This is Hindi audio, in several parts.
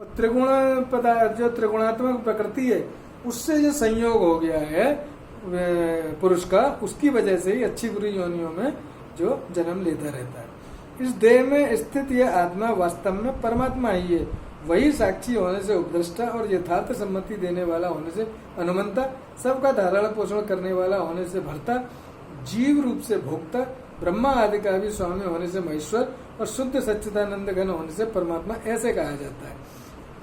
त्रिगुण पदार्थ जो त्रिगुणात्मक प्रकृति है उससे जो संयोग हो गया है पुरुष का, उसकी वजह से ही अच्छी बुरी योनियों में जो जन्म लेता रहता है। इस देह में स्थित यह आत्मा वास्तव में परमात्मा ही है। वही साक्षी होने से उपद्रष्टा और यथार्थ सम्मति देने वाला होने से अनुमंता, सबका धारण पोषण करने वाला होने से भर्ता, जीव रूप से भोक्ता, ब्रह्मा आदि का भी स्वामी होने से महेश्वर और शुद्ध सच्चिदानंद घन होने से परमात्मा ऐसे कहा जाता है।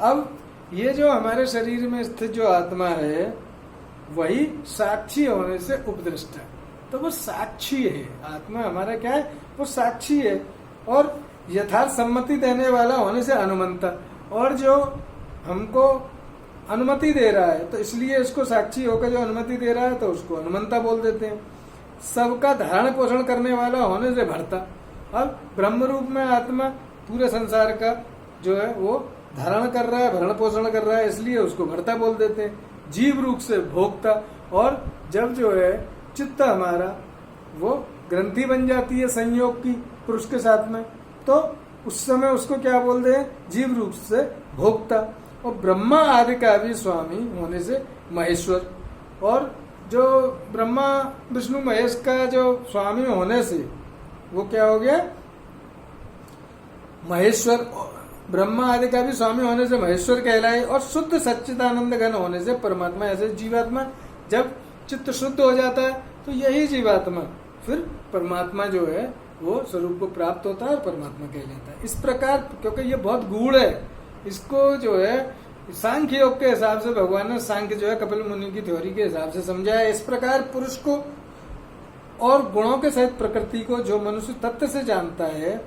अब ये जो हमारे शरीर में स्थित जो आत्मा है वही साक्षी होने से उपदृष्टा, तो वो साक्षी है। आत्मा हमारा क्या है, वो साक्षी है। और यथार्थ सम्मति देने वाला होने से अनुमंता, और जो हमको अनुमति दे रहा है तो इसलिए इसको साक्षी होकर जो अनुमति दे रहा है तो उसको अनुमंता बोल देते हैं। सबका धारण पोषण करने वाला होने से भरता, अब ब्रह्म रूप में आत्मा पूरे संसार का जो है वो धारण कर रहा है, भरण पोषण कर रहा है, इसलिए उसको भरता बोल देते हैं। जीव रूप से भोक्ता, और जब जो है चित्त हमारा वो ग्रंथि बन जाती है संयोग की पुरुष के साथ में, तो उस समय उसको क्या बोलते हैं, जीव रूप से भोक्ता। और ब्रह्मा आदि का भी स्वामी होने से महेश्वर, और जो ब्रह्मा विष्णु महेश का जो स्वामी होने से वो क्या हो गया, महेश्वर। ब्रह्मा आदि का भी स्वामी होने से महेश्वर कहलाए, और शुद्ध सच्चिदानंद घन होने से परमात्मा। ऐसे जीवात्मा जब चित्त शुद्ध हो जाता है तो यही जीवात्मा फिर परमात्मा जो है वो स्वरूप को प्राप्त होता है और परमात्मा कह लेता है। इस प्रकार, क्योंकि ये बहुत गूढ़ है, इसको जो है सांख्य योग के हिसाब से भगवान ने सांख्य जो है कपिल मुनि की थ्योरी के हिसाब से समझाया। इस प्रकार पुरुष को और गुणों के सहित प्रकृति को जो मनुष्य तत्व से जानता है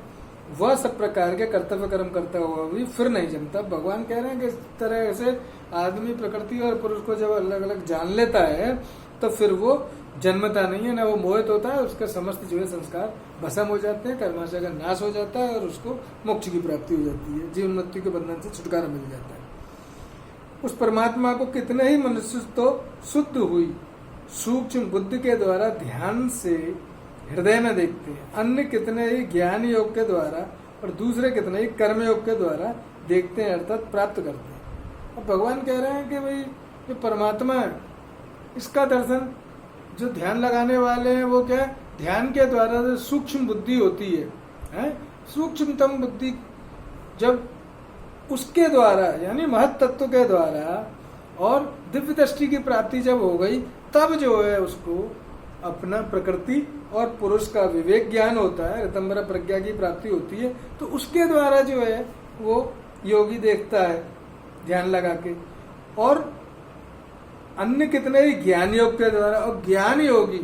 वह सब प्रकार के कर्तव्य कर्म करता हुआ भी फिर नहीं जमता। भगवान कह रहे हैं कि इस तरह से आदमी प्रकृति और पुरुष को जब अलग अलग जान लेता है तो फिर वो जन्मता नहीं है, ना वो मोहित होता है, उसके समस्त जो है संस्कार भस्म हो जाते हैं, कर्माशय का नाश हो जाता है और उसको मोक्ष की प्राप्ति हो जाती है, जीवन मृत्यु के बंधन से छुटकारा मिल जाता है। उस परमात्मा को कितने ही मनुष्य तो शुद्ध हुई सूक्ष्म बुद्धि के द्वारा ध्यान से हृदय में देखते हैं, अन्य कितने ही ज्ञान योग के द्वारा और दूसरे कितने ही कर्म योग के द्वारा देखते हैं, अर्थात प्राप्त करते हैं। अब भगवान कह रहे हैं कि भाई जो परमात्मा है इसका दर्शन जो ध्यान लगाने वाले हैं वो क्या, ध्यान के द्वारा जो सूक्ष्म बुद्धि होती है सूक्ष्मतम बुद्धि, जब उसके द्वारा यानी महत तत्व के द्वारा और दिव्य दृष्टि की प्राप्ति जब हो गई, तब जो है उसको अपना प्रकृति और पुरुष का विवेक ज्ञान होता है, ऋतंबर प्रज्ञा की प्राप्ति होती है, तो उसके द्वारा जो है वो योगी देखता है ध्यान लगा के। और अन्य कितने ही ज्ञान योग के द्वारा, और ज्ञान योगी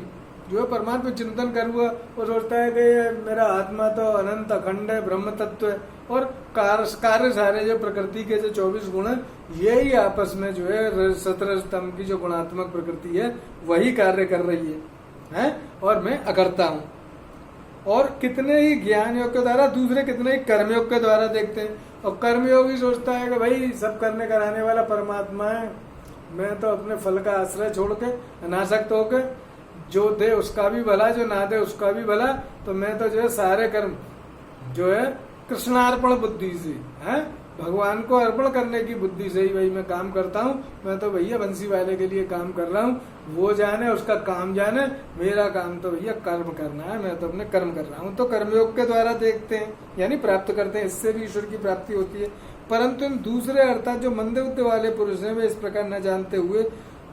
जो है परमात्मा चिंतन कर हुआ वो सोचता है कि मेरा आत्मा तो अनंत अखंड है, ब्रह्म तत्व है, और कार्य सारे जो प्रकृति के जो 24 गुण है यही आपस में जो है 17 स्तंभ की जो गुणात्मक प्रकृति है वही कार्य कर रही है और मैं अकर्ता हूँ। और कितने ही ज्ञान योग के द्वारा, दूसरे कितने ही कर्मयोग के द्वारा देखते हैं, और कर्मयोगी सोचता है कि भाई सब करने कराने वाला परमात्मा है, मैं तो अपने फल का आश्रय छोड़ के अनासक्त होकर जो दे उसका भी भला, जो ना दे उसका भी भला, तो मैं तो जो है सारे कर्म जो है कृष्णार्पण बुद्धि से है, भगवान को अर्पण करने की बुद्धि से ही भाई मैं काम करता हूँ, मैं तो भैया बंसी वाले के लिए काम कर रहा हूँ, वो जाने उसका काम जाने, मेरा काम तो भैया कर्म करना है, मैं तो अपने कर्म कर रहा हूँ। तो कर्मयोग के द्वारा देखते हैं यानी प्राप्त करते हैं, इससे भी ईश्वर की प्राप्ति होती है। परंतु दूसरे अर्थात जो मंदबुद्धि वाले पुरुष हैं वे इस प्रकार न जानते हुए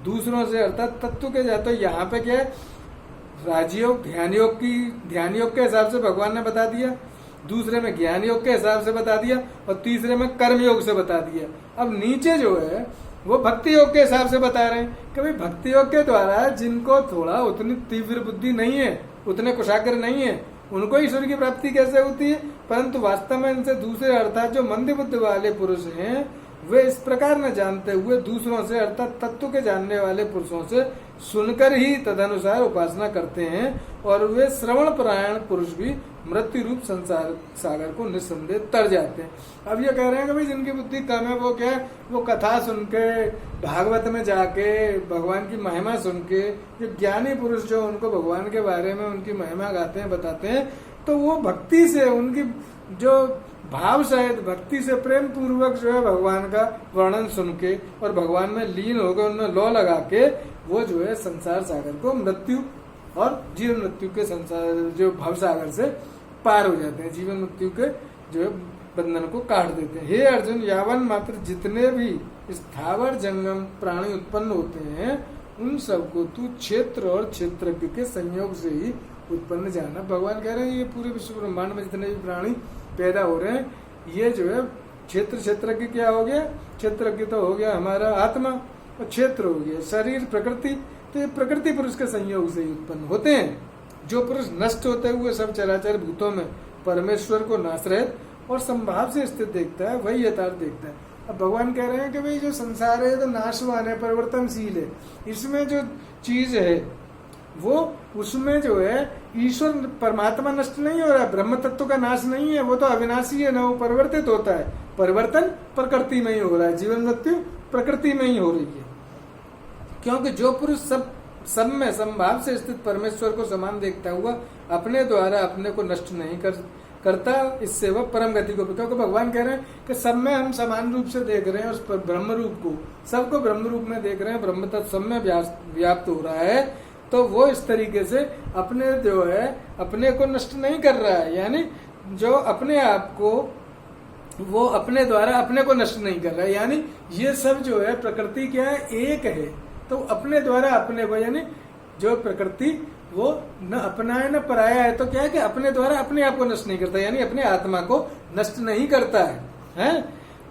दूसरों से अर्थात तत्व के जाते, यहाँ पे क्या है, राजयोग ध्यान योग के हिसाब से भगवान ने बता दिया, दूसरे में ज्ञान योग के हिसाब से बता दिया, और तीसरे में कर्म योग से बता दिया। अब नीचे जो है वो भक्ति योग के हिसाब से बता रहे हैं कि भाई भक्ति योग के द्वारा जिनको थोड़ा उतनी तीव्र बुद्धि नहीं है, उतने कुशाग्र नहीं है, उनको ईश्वर की प्राप्ति कैसे होती है। परंतु वास्तव में इनसे दूसरे अर्थात जो मंद बुद्धि वाले पुरुष हैं वे इस प्रकार न जानते हुए दूसरों से अर्थात तत्व के जानने वाले पुरुषों से सुनकर ही तदनुसार उपासना करते हैं, और वे श्रवण परायण पुरुष भी मृत्यु रूप संसार सागर को निस्संदेह तर जाते हैं। अब ये कह रहे हैं कि भाई जिनकी बुद्धि कम है वो क्या है, वो कथा सुन के भागवत में जाके भगवान की महिमा सुन के, जो ज्ञानी पुरुष जो उनको भगवान के बारे में उनकी महिमा गाते हैं बताते हैं, तो वो भक्ति से उनकी जो भाव सहित भक्ति से प्रेम पूर्वक जो है भगवान का वर्णन सुन के और भगवान में लीन होकर उनमें लौ लगा के वो जो है संसार सागर को मृत्यु और जीवन मृत्यु के संसार जो भव सागर से पार हो जाते हैं, जीवन मृत्यु के जो है बंधन को काट देते हैं। हे अर्जुन, यावन मात्र जितने भी स्थावर जंगम प्राणी उत्पन्न होते हैं उन सबको तू क्षेत्र और क्षेत्रज्ञ के संयोग से ही उत्पन्न जाना। भगवान कह रहे हैं ये पूरे विश्व ब्रह्मांड में जितने भी प्राणी पैदा हो रहे हैं ये जो है क्षेत्रज्ञ क्या हो गया, क्षेत्रज्ञ तो हो गया हमारा आत्मा और क्षेत्र हो गया शरीर प्रकृति। तो ये प्रकृति पुरुष के संयोग से ही उत्पन्न होते हैं। जो पुरुष नष्ट होते हुए सब चराचर भूतों में परमेश्वर को नाशरहित और संभाव से स्थित देखता है वही यथार्थ देखता है। अब भगवान कह रहे हैं कि भाई जो संसार है तो नाशवान है, परिवर्तनशील है, इसमें जो चीज है वो उसमें जो है ईश्वर परमात्मा नष्ट नहीं हो रहा है, ब्रह्म तत्व का नाश नहीं है, वो तो अविनाशी है ना, वो परिवर्तित होता है। परिवर्तन प्रकृति में ही हो रहा है, जीवन मृत्यु प्रकृति में ही हो रही है। क्योंकि जो पुरुष सब में संभाव से स्थित परमेश्वर को समान देखता हुआ अपने द्वारा अपने को नष्ट नहीं करता, इससे वह परम गति को, क्योंकि भगवान कह रहे हैं कि सब में हम समान रूप से देख रहे हैं उस ब्रह्म रूप को, सबको ब्रह्म रूप में देख रहे हैं, ब्रह्म तत्व सब में व्याप्त हो रहा है। तो वो इस तरीके से अपने जो है अपने को नष्ट नहीं कर रहा है, यानी जो अपने आप को वो अपने द्वारा अपने को नष्ट नहीं कर रहा है, यानी ये सब जो है प्रकृति क्या है, एक है। तो अपने द्वारा अपने को, यानी जो प्रकृति वो न अपना है न पराया है, तो क्या है कि अपने द्वारा अपने आप को नष्ट नहीं करता, यानी अपने आत्मा को नष्ट नहीं करता है?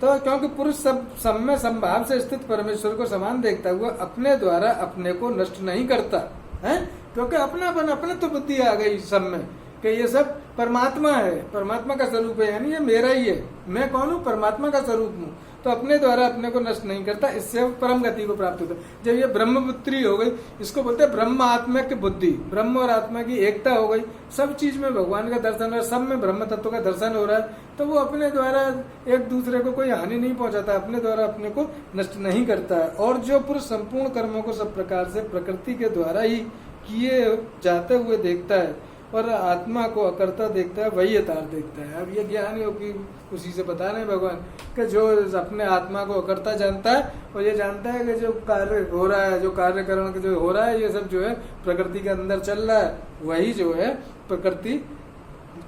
तो क्योंकि पुरुष सब में संभाव से स्थित परमेश्वर को समान देखता हुआ अपने द्वारा अपने को नष्ट नहीं करता है, क्योंकि अपनापन अपने तो बुद्धि आ गई सब में कि ये सब परमात्मा है, परमात्मा का स्वरूप है, यानी ये मेरा ही है, मैं कौन हूँ, परमात्मा का स्वरूप हूँ। तो अपने द्वारा अपने को नष्ट नहीं करता, इससे परम गति को प्राप्त होता है। जब ये ब्रह्मपुत्री हो गई, इसको बोलते हैं ब्रह्म आत्मा की बुद्धि, ब्रह्म और आत्मा की एकता हो गई, सब चीज में भगवान का दर्शन है, सब में ब्रह्म तत्व का दर्शन हो रहा है, तो वो अपने द्वारा एक दूसरे को कोई हानि नहीं पहुंचाता, अपने द्वारा अपने को नष्ट नहीं करता है। और जो पुरुष संपूर्ण कर्मों को सब प्रकार से प्रकृति के द्वारा ही किए जाते हुए देखता है और आत्मा को अकर्ता देखता है वही यथार्थ देखता है। अब ये ज्ञान योगी उसी से बता रहे हैं भगवान कि जो अपने आत्मा को अकर्ता जानता है और ये जानता है कि जो कार्य हो रहा है, जो कार्यकरण जो हो रहा है, ये सब जो है प्रकृति के अंदर चल रहा है, वही जो है प्रकृति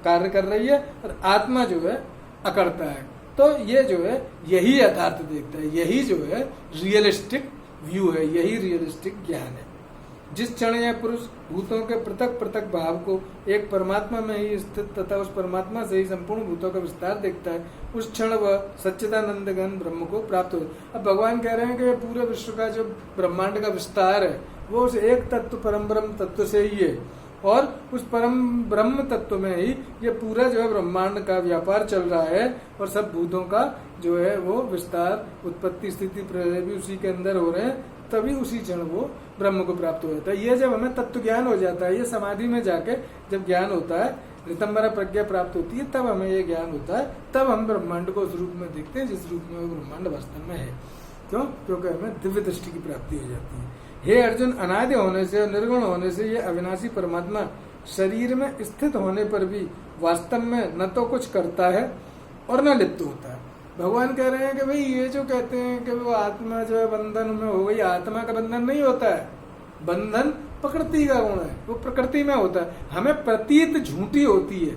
कार्य कर रही है और आत्मा जो है अकर्ता है। तो ये जो है यही यथार्थ देखता है, यही जो है रियलिस्टिक व्यू है, यही रियलिस्टिक ज्ञान है। जिस क्षण यह पुरुष भूतों के पृथक पृथक भाव को एक परमात्मा में ही स्थित तथा उस परमात्मा से ही संपूर्ण भूतों का विस्तार देखता है, उस क्षण वह सच्चिदानंद घन ब्रह्म को प्राप्त हो। अब भगवान कह रहे हैं कि पूरे विश्व का जो ब्रह्मांड का विस्तार है वो उस एक तत्व परम ब्रह्म तत्व से ही है, और उस परम ब्रह्म तत्व में ही ये पूरा जो है ब्रह्मांड का व्यापार चल रहा है और सब भूतों का जो है वो विस्तार, उत्पत्ति, स्थिति, प्रलय भी उसी के अंदर हो रहे हैं, तभी उसी क्षण वो ब्रह्म को प्राप्त हो जाता है। ये जब हमें तत्व ज्ञान हो जाता है, ये समाधि में जाके जब ज्ञान होता है, ऋतंबरा प्रज्ञा प्राप्त होती है, तब हमें ये ज्ञान होता है, तब हम ब्रह्मांड को उस रूप में देखते हैं जिस रूप में वो ब्रह्मांड वास्तव में है। क्यों? क्योंकि हमें दिव्य दृष्टि की प्राप्ति हो जाती है। हे अर्जुन, अनादि होने से और निर्गुण होने से ये अविनाशी परमात्मा शरीर में स्थित होने पर भी वास्तव में न तो कुछ करता है और न लिप्त होता है। भगवान कह रहे हैं कि भाई ये जो कहते हैं कि वो आत्मा जो है बंधन में हो गई, आत्मा का बंधन नहीं होता है, बंधन प्रकृति का गुण है, वो प्रकृति में होता है, हमें प्रतीत झूठी होती है।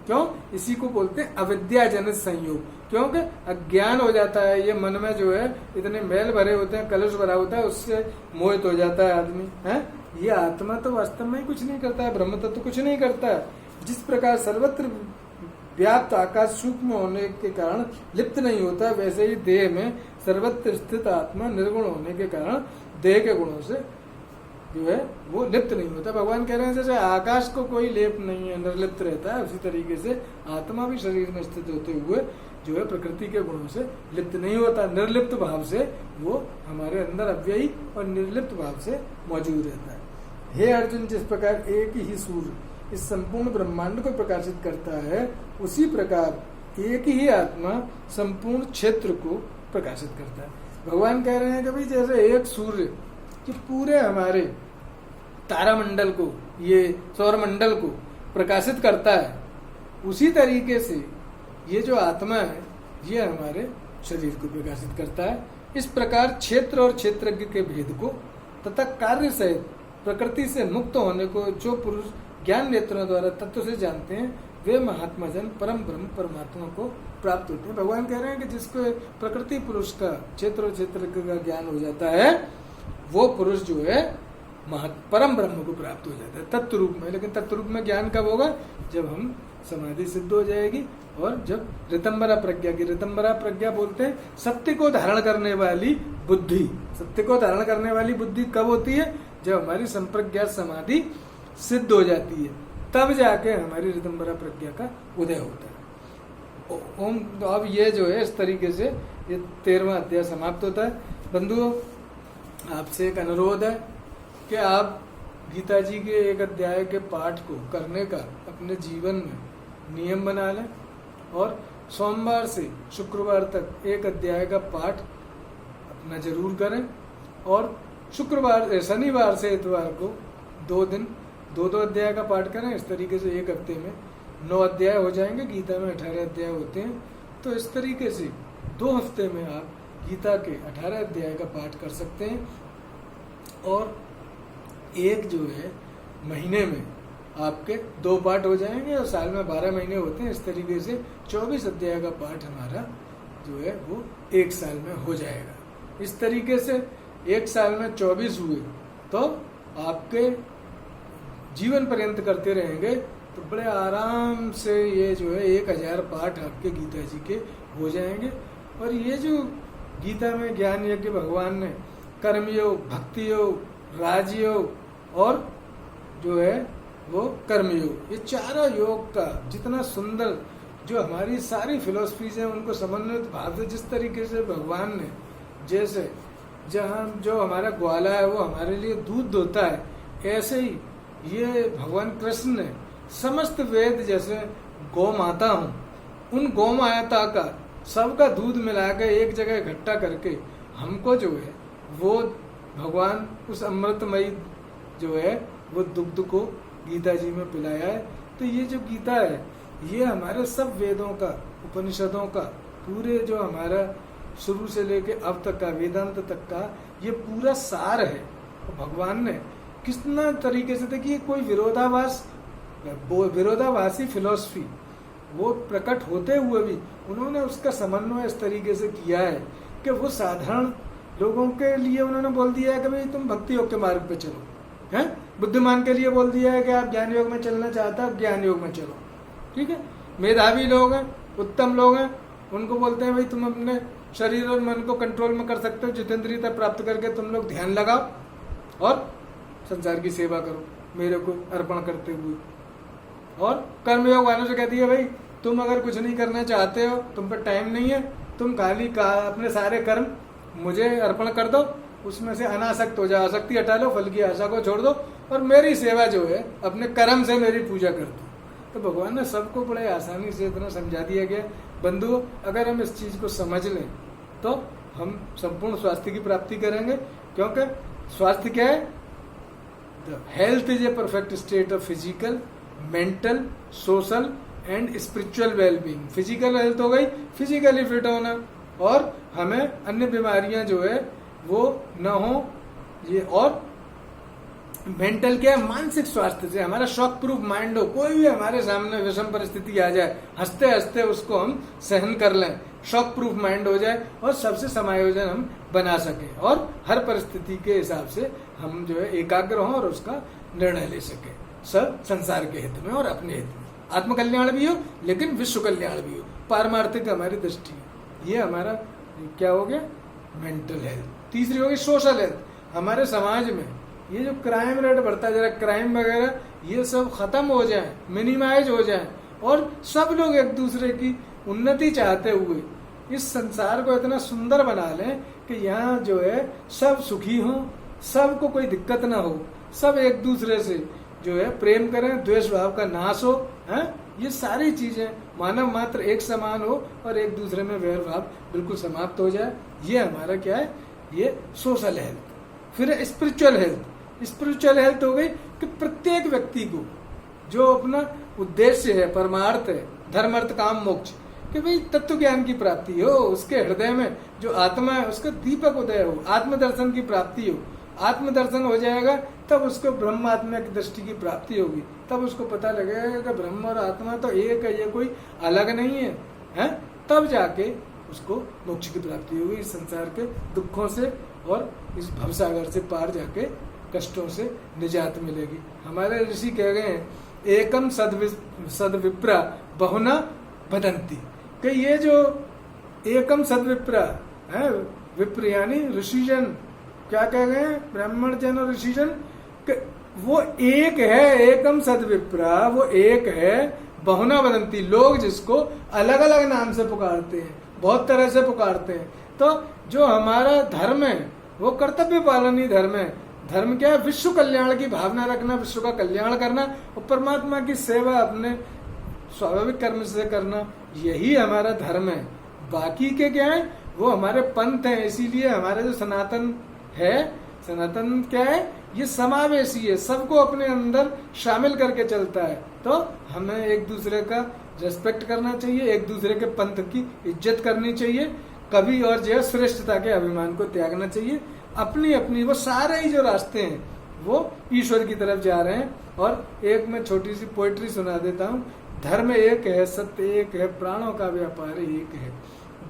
क्यों? इसी को बोलते हैं अविद्या जनित संयोग, क्योंकि अज्ञान हो जाता है, ये मन में जो है इतने मैल भरे होते हैं, कलुष भरा होता है, उससे मोहित हो जाता है आदमी है। ये आत्मा तो वास्तव में कुछ नहीं करता है, ब्रह्म तत्व कुछ नहीं करता है। जिस प्रकार सर्वत्र व्याप्त आकाश सूक्ष्म होने के कारण लिप्त नहीं होता, वैसे ही देह में सर्वत्र स्थित आत्मा निर्गुण होने के कारण देह के गुणों से जो है वो लिप्त नहीं होता। भगवान कह रहे हैं जैसे आकाश को कोई लेप नहीं है, निर्लिप्त रहता है, उसी तरीके से आत्मा भी शरीर में स्थित होते हुए जो है प्रकृति के गुणों से लिप्त नहीं होता, निर्लिप्त भाव से वो हमारे अंदर अव्ययी और निर्लिप्त भाव से मौजूद रहता है। हे अर्जुन, जिस प्रकार एक ही सूर्य इस संपूर्ण ब्रह्मांड को प्रकाशित करता है, उसी प्रकार एक ही आत्मा संपूर्ण क्षेत्र को प्रकाशित करता है। भगवान कह रहे हैं कि भाई जैसे एक सूर्य कि पूरे हमारे तारामंडल को, ये सौरमंडल को प्रकाशित करता है, उसी तरीके से ये जो आत्मा है ये हमारे शरीर को प्रकाशित करता है। इस प्रकार क्षेत्र और क्षेत्रज्ञ के भेद को तथा कार्य सहित प्रकृति से मुक्त होने को जो पुरुष ज्ञान नेत्रों द्वारा तत्व से जानते हैं वे महात्मा जन परम ब्रह्म परमात्मा को प्राप्त होते हैं। भगवान कह रहे हैं कि जिसको प्रकृति पुरुष का क्षेत्र और क्षेत्रज्ञ का ज्ञान हो जाता है वो पुरुष जो है परम ब्रह्म को प्राप्त हो जाता है तत्व रूप में। लेकिन तत्व रूप में ज्ञान कब होगा? जब हम समाधि सिद्ध हो जाएगी और जब ऋतंबरा प्रज्ञा की, ऋतंबरा प्रज्ञा बोलते हैं सत्य को धारण करने वाली बुद्धि। सत्य को धारण करने वाली बुद्धि कब होती है? जब हमारी संप्रज्ञात समाधि सिद्ध हो जाती है, तब जाके हमारी ऋतंबरा प्रज्ञा का उदय होता है। ओम। तो अब ये जो है इस तरीके से ये 13वां अध्याय समाप्त होता है। बंधुओं, आपसे एक अनुरोध है कि आप गीता जी के एक अध्याय के पाठ को करने का अपने जीवन में नियम बना लें और सोमवार से शुक्रवार तक एक अध्याय का पाठ अपना जरूर करें और शनिवार से इतवार को 2 दिन 2 अध्याय का पाठ करें। इस तरीके से एक हफ्ते में 9 अध्याय हो जाएंगे। गीता में 18 अध्याय होते हैं, तो इस तरीके से 2 हफ्ते में आप गीता के 18 अध्याय का पाठ कर सकते हैं और एक जो है महीने में आपके 2 पाठ हो जाएंगे और साल में 12 महीने होते हैं। इस तरीके से 24 अध्याय का पाठ हमारा जो है वो 1 साल में हो जाएगा। इस तरीके से 1 साल में 24 हुए तो आपके जीवन पर्यंत करते रहेंगे तो बड़े आराम से ये जो है 1000 पाठ आपके गीता जी के हो जाएंगे। और ये जो गीता में ज्ञान यज्ञ भगवान ने कर्मयोग, भक्ति योग, राजयोग और जो है वो कर्मयोग, ये चारों योग का जितना सुंदर जो हमारी सारी फिलोसफीज हैं उनको समन्वित भाव से जिस तरीके से भगवान ने, जैसे जहाँ जो हमारा ग्वाला है वो हमारे लिए दूध दोता है, ऐसे ही ये भगवान कृष्ण ने समस्त वेद जैसे गौ माता हूँ, उन गौ माता का सबका दूध मिला के एक जगह इकट्ठा करके हमको जो है वो भगवान उस अमृतमयी जो है वो दुग्ध को गीता जी में पिलाया है। तो ये जो गीता है ये हमारे सब वेदों का, उपनिषदों का, पूरे जो हमारा शुरू से लेके अब तक का वेदांत तक का ये पूरा सार है। भगवान ने कितना तरीके से, देखिए कोई विरोधाभासी फिलॉसफी वो प्रकट होते हुए भी उन्होंने उसका समन्वय इस तरीके से किया है कि वो साधारण लोगों के लिए उन्होंने बोल दिया है कि भाई तुम भक्ति योग के मार्ग पे चलो, हैं? बुद्धिमान के लिए बोल दिया है कि आप ज्ञान योग में चलना चाहता है, ज्ञान योग में चलो, ठीक है। मेधावी लोग हैं, उत्तम लोग हैं, उनको बोलते हैं भाई तुम अपने शरीर और मन को कंट्रोल में कर सकते हो, जितेंद्रियता प्राप्त करके तुम लोग ध्यान लगाओ और संसार की सेवा करो मेरे को अर्पण करते हुए। और कर्मयोग वालों से कहती है भाई तुम अगर कुछ नहीं करना चाहते हो, तुम पर टाइम नहीं है, तुम खाली अपने सारे कर्म मुझे अर्पण कर दो, उसमें से अनासक्त हो जाओ, आसक्ति हटा लो, फल की आशा को छोड़ दो और मेरी सेवा जो है अपने कर्म से मेरी पूजा कर दो। तो भगवान ने सबको बड़े आसानी से इतना समझा दिया गया। बंधुओं, अगर हम इस चीज को समझ लें तो हम संपूर्ण स्वास्थ्य की प्राप्ति करेंगे, क्योंकि स्वास्थ्य क्या है? The health is a perfect state of physical, mental, social and spiritual wellbeing. Physical health हो गई, फिजिकली फिट होना, और हमें अन्य बीमारियां जो है वो न हो ये, और मेंटल क्या है? मानसिक स्वास्थ्य से हमारा शॉक प्रूफ माइंड हो, कोई भी हमारे सामने विषम परिस्थिति आ जाए हंसते हंसते उसको हम सहन कर लें, शॉक प्रूफ माइंड हो जाए और सबसे समायोजन हम बना सकें और हर परिस्थिति के हिसाब से हम जो है एकाग्र हों और उसका निर्णय ले सकें, सब संसार के हित में और अपने हित में। आत्मकल्याण भी हो लेकिन विश्व कल्याण भी हो, पारमार्थिक हमारी दृष्टि। ये हमारा क्या हो गया? Mental health. तीसरी हो गई सोशल हेल्थ। हमारे समाज में ये जो क्राइम रेट बढ़ता है, जरा क्राइम वगैरह ये सब खत्म हो जाए, मिनिमाइज हो जाए और सब लोग एक दूसरे की उन्नति चाहते हुए इस संसार को इतना सुंदर बना लें कि यहाँ जो है सब सुखी हों, सबको कोई दिक्कत ना हो, सब एक दूसरे से जो है प्रेम करें, द्वेष भाव का नाश हो, है? ये सारी चीजें मानव मात्र एक समान हो और एक दूसरे में वैर भाव बिल्कुल समाप्त हो जाए। ये हमारा क्या है? ये सोशल हेल्थ। फिर स्पिरिचुअल हेल्थ। स्पिरिचुअल हेल्थ हो गई कि प्रत्येक व्यक्ति को जो अपना उद्देश्य है, परमार्थ है, धर्म अर्थ काम मोक्ष, कि भाई तत्व ज्ञान की प्राप्ति हो, उसके हृदय में जो आत्मा है उसका दीपक उदय हो, आत्मदर्शन की प्राप्ति हो। आत्मदर्शन हो जाएगा तब उसको ब्रह्मात्मा की दृष्टि की प्राप्ति होगी, तब उसको पता लगेगा कि ब्रह्म और आत्मा तो एक है, ये कोई अलग नहीं है, हैं? तब जाके उसको मोक्ष की प्राप्ति होगी, इस संसार के दुखों से और इस भवसागर से पार जाके कष्टों से निजात मिलेगी। हमारे ऋषि कह गए हैं, एकम सद्विप्रा बहुना वदंती, कि ये जो एकम सद्विप्रा है, विप्र यानी ऋषिजन, क्या कह गए हैं, ब्राह्मण जन और ऋषिजन, वो एक है, एकम सद्विप्रा, वो एक है, बहुना वदंती, लोग जिसको अलग अलग नाम से पुकारते हैं, बहुत तरह से पुकारते हैं। तो जो हमारा धर्म है वो कर्तव्य पालनी धर्म है। धर्म क्या है? विश्व कल्याण की भावना रखना, विश्व का कल्याण करना और परमात्मा की सेवा अपने स्वाभाविक कर्म से करना, यही हमारा धर्म है। बाकी के क्या है? वो हमारे पंथ हैं। इसीलिए हमारे जो सनातन है, सनातन क्या है? ये समावेशी है, सबको अपने अंदर शामिल करके चलता है। तो हमें एक दूसरे का रेस्पेक्ट करना चाहिए, एक दूसरे के पंथ की इज्जत करनी चाहिए, कभी और जो श्रेष्ठता के अभिमान को त्यागना चाहिए। अपनी अपनी वो सारे ही जो रास्ते हैं वो ईश्वर की तरफ जा रहे हैं। और एक मैं छोटी सी पोएट्री सुना देता हूँ। धर्म एक है, सत्य एक है, प्राणों का व्यापार एक है।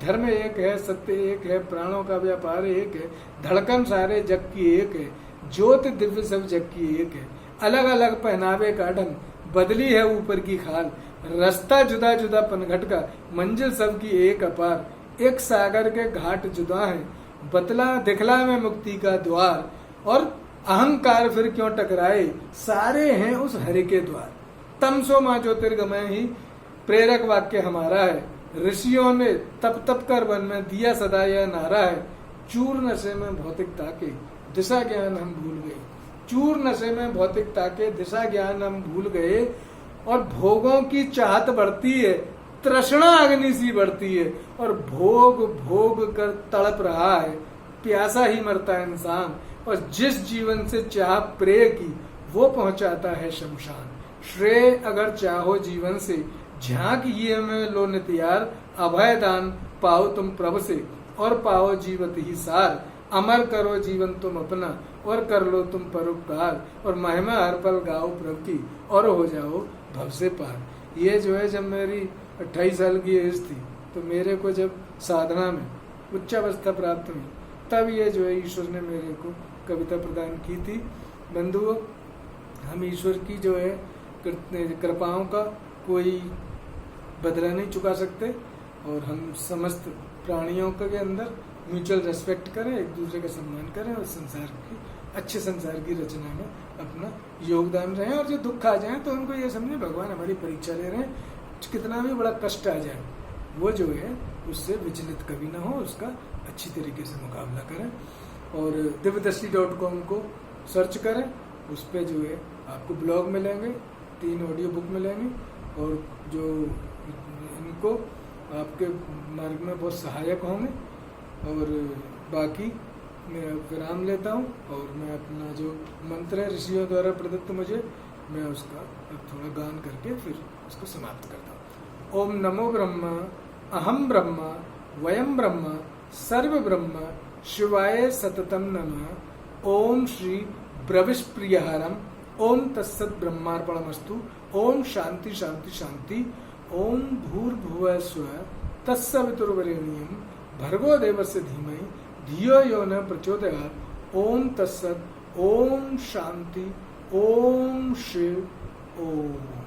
धर्म एक है, सत्य एक है, प्राणों का व्यापार एक है, धड़कन सारे जग की एक है, ज्योत दिव्य सब जग की एक है। अलग अलग पहनावे का ढंग, बदली है ऊपर की खाल, रास्ता जुदा जुदा पनघट का, मंजिल सबकी एक अपार। एक सागर के घाट जुदा है, बतला दिखला में मुक्ति का द्वार। और अहंकार फिर क्यों टकराए, सारे हैं उस हरि के द्वार। तमसो मां ज्योतिर्गमय ही प्रेरक वाक्य हमारा है। ऋषियों ने तप तप कर वन में दिया सदा यह नारा है। चूर नशे में भौतिकता के दिशा ज्ञान हम भूल गए। चूर नशे में भौतिकता के दिशा ज्ञान हम भूल गए। और भोगों की चाहत बढ़ती है, तृष्णा अग्नि सी बढ़ती है। और भोग भोग कर तड़प रहा है, प्यासा ही मरता है इंसान। और जिस जीवन से चाह प्रेय की, वो पहुंचाता है शमशान। श्रेय अगर चाहो जीवन से, झांक ये में लो नित्यार। अभय दान पाओ तुम प्रभु से, और पाओ जीवत ही सार। अमर करो जीवन तुम अपना, और कर लो तुम परोपकार। और महिमा हर पल गाओ प्रभु की, और हो जाओ भव से पार। ये जो है, जब मेरी 28 साल की एज थी, तो मेरे को जब साधना में उच्चावस्था प्राप्त हुई, तब ये जो है ईश्वर ने मेरे को कविता प्रदान की थी। बंधुओं, हम ईश्वर की जो है कृपाओं का कोई बदला नहीं चुका सकते। और हम समस्त प्राणियों के अंदर म्यूचुअल रेस्पेक्ट करें, एक दूसरे का सम्मान करें, और संसार की अच्छे संसार की रचना में अपना योगदान रहें। और जो दुख आ जाए तो उनको ये समझे भगवान हमारी परीक्षा ले रहे हैं। कितना भी बड़ा कष्ट आ जाए, वो जो है उससे विचलित कभी ना हो, उसका अच्छी तरीके से मुकाबला करें। और दिव्यदृष्टि.com को सर्च करें, उस पर जो है आपको ब्लॉग मिलेंगे, 3 ऑडियो बुक मिलेंगे, और जो इनको आपके मार्ग में बहुत सहायक होंगे। और बाकी मैं विराम लेता हूँ, और मैं अपना जो मंत्र है ऋषियों द्वारा प्रदत्त मुझे, मैं उसका थोड़ा गान करके फिर उसको समाप्त करता हूँ। ओम नमो ब्रह्मा, अहम ब्रह्मा, वयम ब्रह्मा, सर्व ब्रह्मा, शिवाय सततम नमः। ओम श्री ब्रविष्प्रियहारम। ओम तत्सत ब्रह्मार्पणमस्तु। ओम शांति शांति शांति। ओम भूर्भुवः स्वः तत्सवितुर्वरेण्यं भर्गो देवस्य धीमहि धियो यो न प्रचोदयात्। ओम तत्सत। ओम शांति। ओम शिव। ओम।